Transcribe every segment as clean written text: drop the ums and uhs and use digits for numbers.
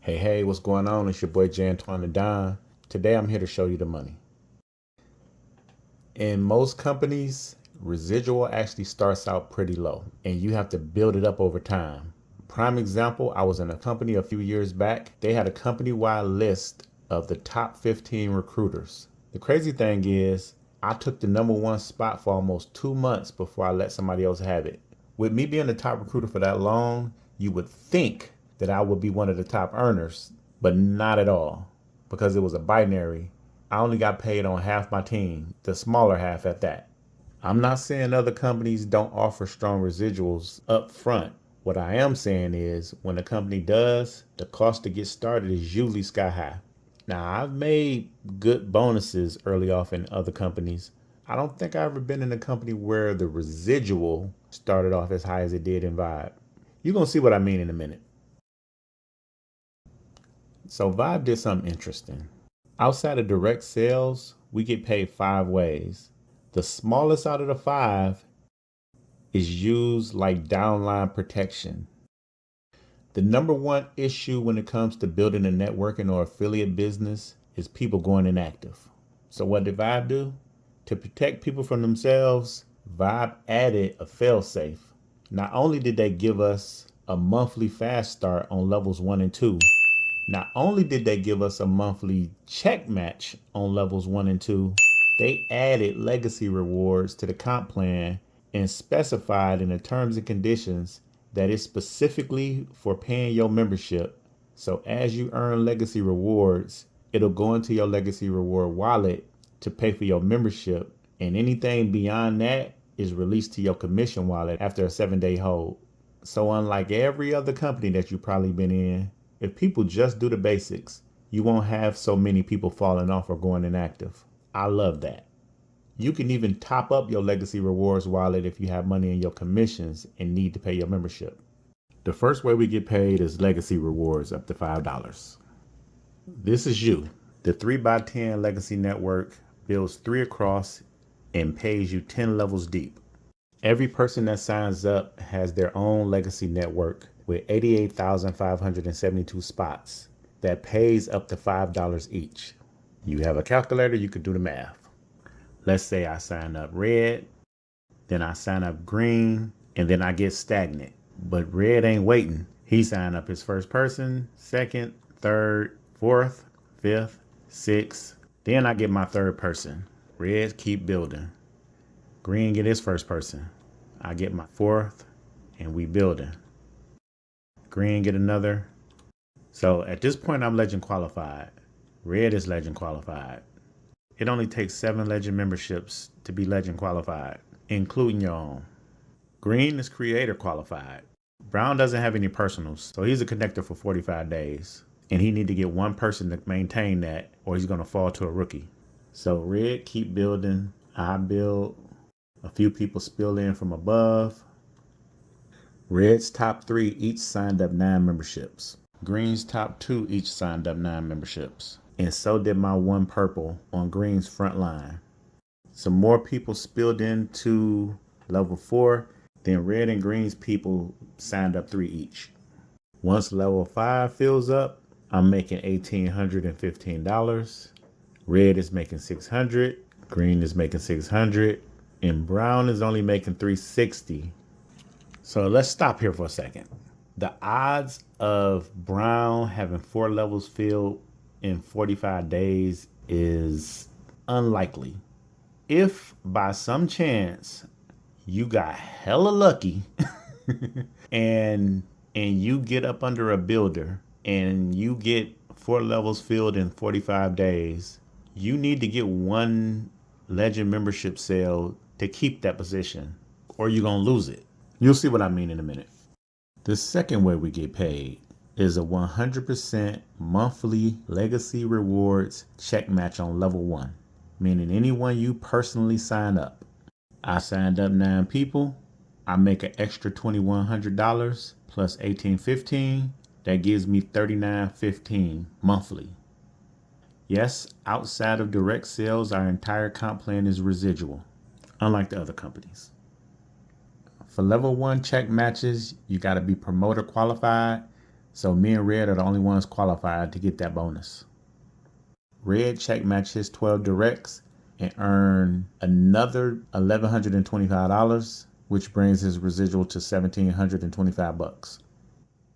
Hey, what's going on? It's your boy jantointhedon. Today I'm here to show you the money. In most companies, residual actually starts out pretty low and you have to build it up over time. Prime example, I was in a company a few years back. They had a company-wide list of the top 15 recruiters. The crazy thing is, I took the #1 spot for almost 2 months before I let somebody else have it. With me being the top recruiter for that long, you would think that I would be one of the top earners, but not at all, because it was a binary. I only got paid on half my team, the smaller half at that. I'm not saying other companies don't offer strong residuals up front. What I am saying is when a company does, the cost to get started is usually sky high. Now, I've made good bonuses early off in other companies. I don't think I've ever been in a company where the residual started off as high as it did in VYB. You're going to see what I mean in a minute. So VYB did something interesting. Outside of direct sales, we get paid 5 ways. The smallest out of the 5 is used like downline protection. The #1 issue when it comes to building a networking or affiliate business is people going inactive. So what did VYB do? To protect people from themselves, VYB added a failsafe. Not only did they give us a monthly fast start on levels 1 and 2, not only did they give us a monthly check match on levels 1 and 2, they added legacy rewards to the comp plan and specified in the terms and conditions that it's specifically for paying your membership. So as you earn legacy rewards, it'll go into your legacy reward wallet to pay for your membership. And anything beyond that is released to your commission wallet after a 7-day hold. So unlike every other company that you've probably been in, if people just do the basics, you won't have so many people falling off or going inactive. I love that. You can even top up your legacy rewards wallet if you have money in your commissions and need to pay your membership. The first way we get paid is legacy rewards up to $5. This is you. The 3x10 legacy network builds 3 across and pays you 10 levels deep. Every person that signs up has their own legacy network with 88,572 spots that pays up to $5 each. You have a calculator, you could do the math. Let's say I sign up red, then I sign up green, and then I get stagnant. But red ain't waiting. He signed up his first person, second, third, fourth, fifth, sixth. Then I get my third person. Red keep building. Green get his first person. I get my fourth, and we building. Green get another. So at this point, I'm legend qualified. Red is legend qualified. It only takes 7 legend memberships to be legend qualified, including your own. Green is creator qualified. Brown doesn't have any personals, so he's a connector for 45 days. And he need to get 1 person to maintain that, or he's going to fall to a rookie. So red keep building. I build. A few people spill in from above. Red's top 3 each signed up 9 memberships. Green's top 2 each signed up 9 memberships. And so did my 1 purple on Green's front line. Some more people spilled into level 4. Then red and green's people signed up 3 each. Once level 5 fills up, I'm making $1,815. Red is making $600. Green is making $600. And brown is only making $360. So let's stop here for a second. The odds of brown having 4 levels filled in 45 days is unlikely. If by some chance you got hella lucky and you get up under a builder and you get 4 levels filled in 45 days, you need to get 1 legend membership sale to keep that position, or you're going to lose it. You'll see what I mean in a minute. The second way we get paid is a 100% monthly legacy rewards check match on level 1, meaning anyone you personally sign up. I signed up 9 people. I make an extra $2,100 plus $1,815. That gives me $3,915 monthly. Yes, outside of direct sales, our entire comp plan is residual, unlike the other companies. For level 1 check matches, you got to be promoter qualified. So me and Red are the only ones qualified to get that bonus. Red check match his 12 directs and earn another $1,125, which brings his residual to $1,725.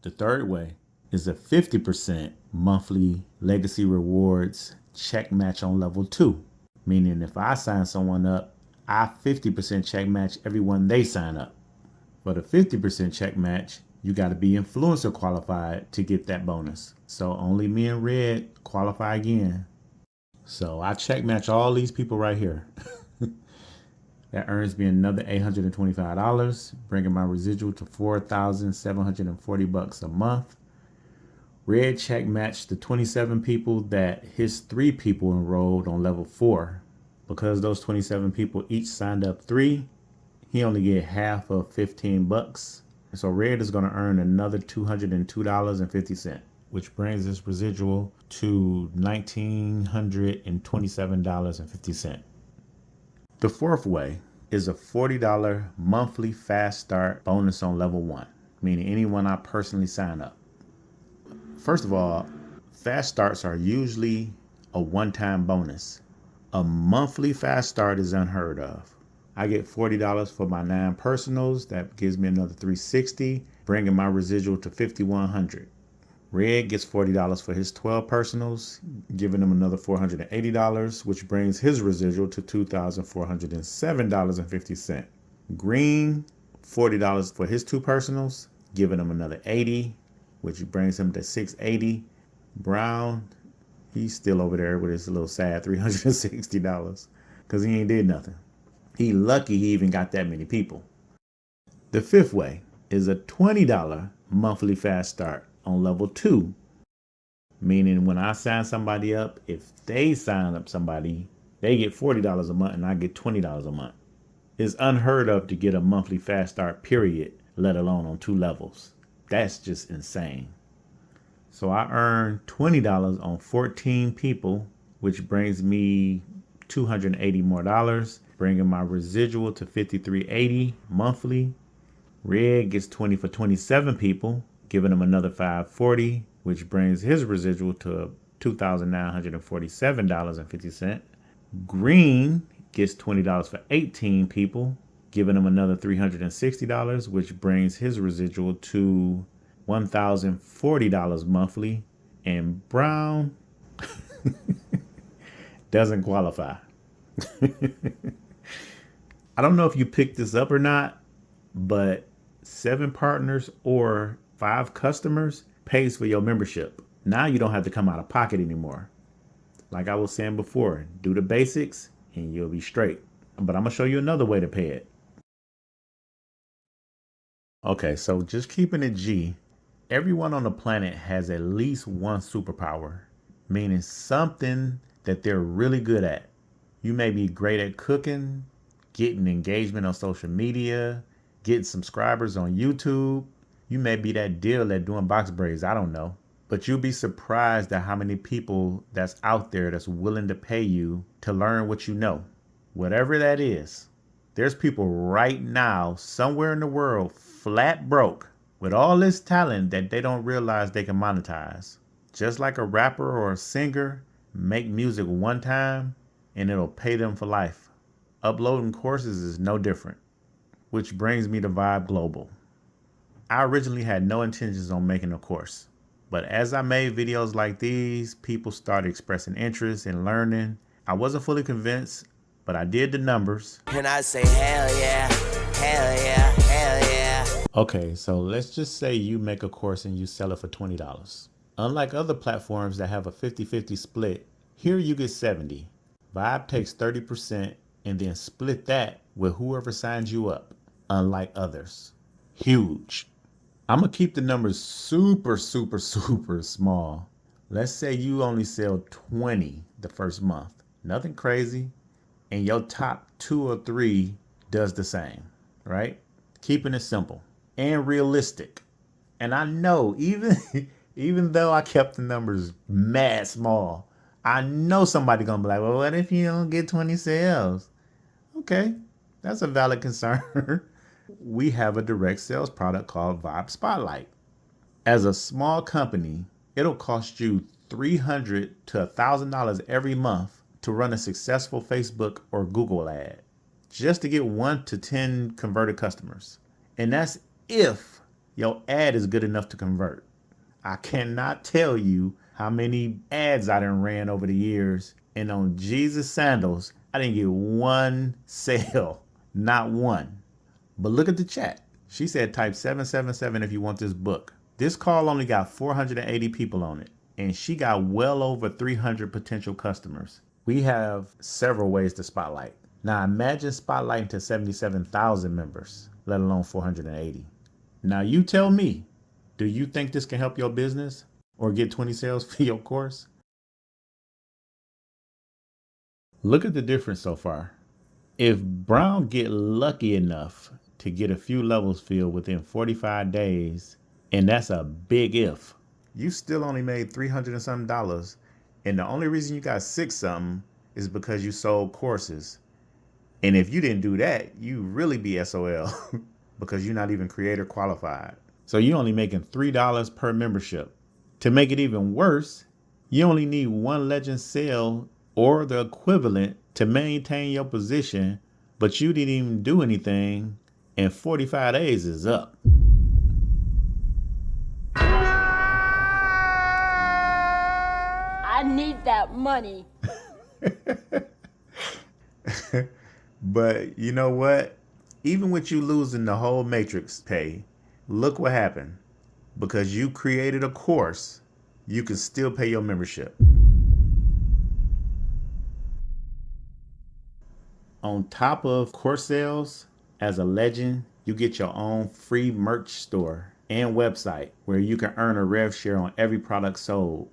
The third way is a 50% monthly legacy rewards check match on level 2, meaning if I sign someone up, I 50% check match everyone they sign up. For the 50% check match, you got to be influencer qualified to get that bonus. So only me and Red qualify again. So I check match all these people right here. That earns me another $825, bringing my residual to $4,740 a month. Red check matched the 27 people that his 3 people enrolled on level 4. Because those 27 people each signed up 3, he only get half of $15. So Red is going to earn another $202.50, which brings his residual to $1,927.50. The fourth way is a $40 monthly fast start bonus on level 1, meaning anyone I personally sign up. First of all, fast starts are usually a one-time bonus. A monthly fast start is unheard of. I get $40 for my 9 personals. That gives me another $360, bringing my residual to $5,100. Red gets $40 for his 12 personals, giving him another $480, which brings his residual to $2,407.50. Green, $40 for his 2 personals, giving him another $80, which brings him to $680. Brown, he's still over there with his little sad $360 because he ain't did nothing. He lucky he even got that many people. The fifth way is a $20 monthly fast start on level 2, meaning when I sign somebody up, if they sign up somebody, they get $40 a month and I get $20 a month. It's unheard of to get a monthly fast start period, let alone on 2 levels. That's just insane. So I earn $20 on 14 people, which brings me $280 more, bringing my residual to $53.80 monthly. Red gets 20 for 27 people, giving him another $540, which brings his residual to $2,947.50. Green gets $20 for 18 people, giving him another $360, which brings his residual to $1,040 monthly. And Brown doesn't qualify. I don't know if you picked this up or not, but 7 partners or 5 customers pays for your membership. Now you don't have to come out of pocket anymore. Like I was saying before, do the basics and you'll be straight. But I'm going to show you another way to pay it. Okay, so just keeping it G, everyone on the planet has at least one superpower, meaning something that they're really good at. You may be great at cooking, getting engagement on social media, getting subscribers on YouTube. You may be that deal at doing box braids, I don't know. But you'll be surprised at how many people that's out there that's willing to pay you to learn what you know. Whatever that is. There's people right now somewhere in the world flat broke with all this talent that they don't realize they can monetize. Just like a rapper or a singer make music one time and it'll pay them for life. Uploading courses is no different. Which brings me to VYB Global. I originally had no intentions on making a course, but as I made videos like these, people started expressing interest in learning. I wasn't fully convinced, but I did the numbers. And I say, hell yeah, hell yeah, hell yeah. Okay, so let's just say you make a course and you sell it for $20. Unlike other platforms that have a 50-50 split, here you get 70. VYB takes 30% and then split that with whoever signs you up, unlike others. Huge. I'm going to keep the numbers super small. Let's say you only sell 20 the first month. Nothing crazy. And your top 2 or 3 does the same, right? Keeping it simple and realistic. And I know even though I kept the numbers mad small, I know somebody gonna be like, well, what if you don't get 20 sales? Okay, that's a valid concern. We have a direct sales product called VYB Spotlight. As a small company, it'll cost you $300 to $1,000 every month to run a successful Facebook or Google ad just to get 1 to 10 converted customers. And that's if your ad is good enough to convert. I cannot tell you how many ads I done ran over the years, and on Jesus Sandals, I didn't get one sale, not one. But look at the chat. She said type 777 if you want this book. This call only got 480 people on it, and she got well over 300 potential customers. We have several ways to spotlight. Now imagine spotlighting to 77,000 members, let alone 480. Now you tell me, do you think this can help your business or get 20 sales for your course? Look at the difference so far. If Brown get lucky enough to get a few levels filled within 45 days, and that's a big if, you still only made $300 and something. And the only reason you got 6 something is because you sold courses. And if you didn't do that, you really be SOL because you're not even creator qualified. So you're only making $3 per membership. To make it even worse, you only need 1 legend sale or the equivalent to maintain your position, but you didn't even do anything, and 45 days is up. I need that money. But you know what? Even with you losing the whole matrix pay, look what happened. Because you created a course, you can still pay your membership. On top of course sales, as a legend, you get your own free merch store and website where you can earn a rev share on every product sold.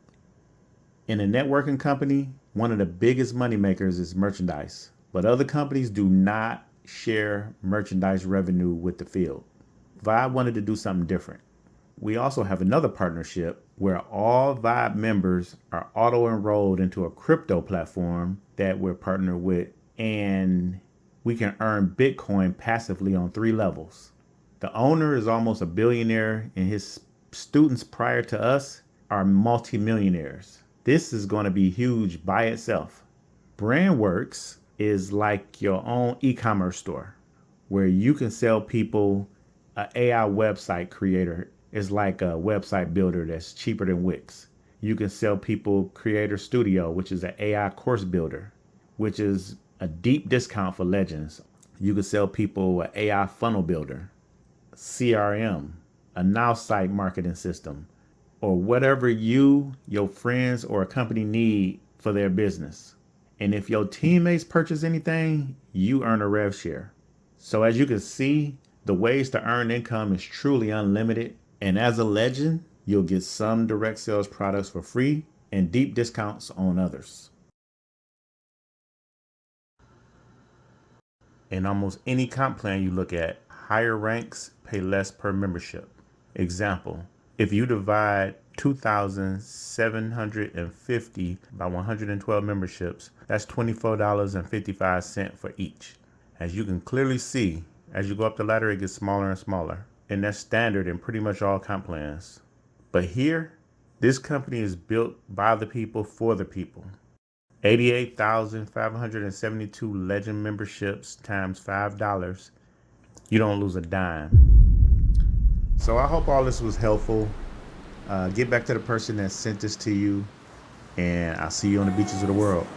In a networking company, one of the biggest money makers is merchandise, but other companies do not share merchandise revenue with the field. VYB wanted to do something different. We also have another partnership where all VYB members are auto-enrolled into a crypto platform that we're partnered with, and we can earn Bitcoin passively on 3 levels. The owner is almost a billionaire, and his students prior to us are multimillionaires. This is going to be huge by itself. BrandWorks is like your own e-commerce store where you can sell people. An AI website creator is like a website builder that's cheaper than Wix. You can sell people Creator Studio, which is an AI course builder, which is a deep discount for legends. You can sell people an AI funnel builder, CRM, a now site marketing system, or whatever you, your friends, or a company need for their business. And if your teammates purchase anything, you earn a rev share. So as you can see, the ways to earn income is truly unlimited. And as a legend, you'll get some direct sales products for free and deep discounts on others. In almost any comp plan you look at, higher ranks pay less per membership. Example, if you divide 2,750 by 112 memberships, that's $24.55 for each. As you can clearly see, as you go up the ladder, it gets smaller and smaller. And that's standard in pretty much all comp plans. But here, this company is built by the people for the people. 88,572 legend memberships times $5. You don't lose a dime. So I hope all this was helpful. Get back to the person that sent this to you, and I'll see you on the beaches of the world.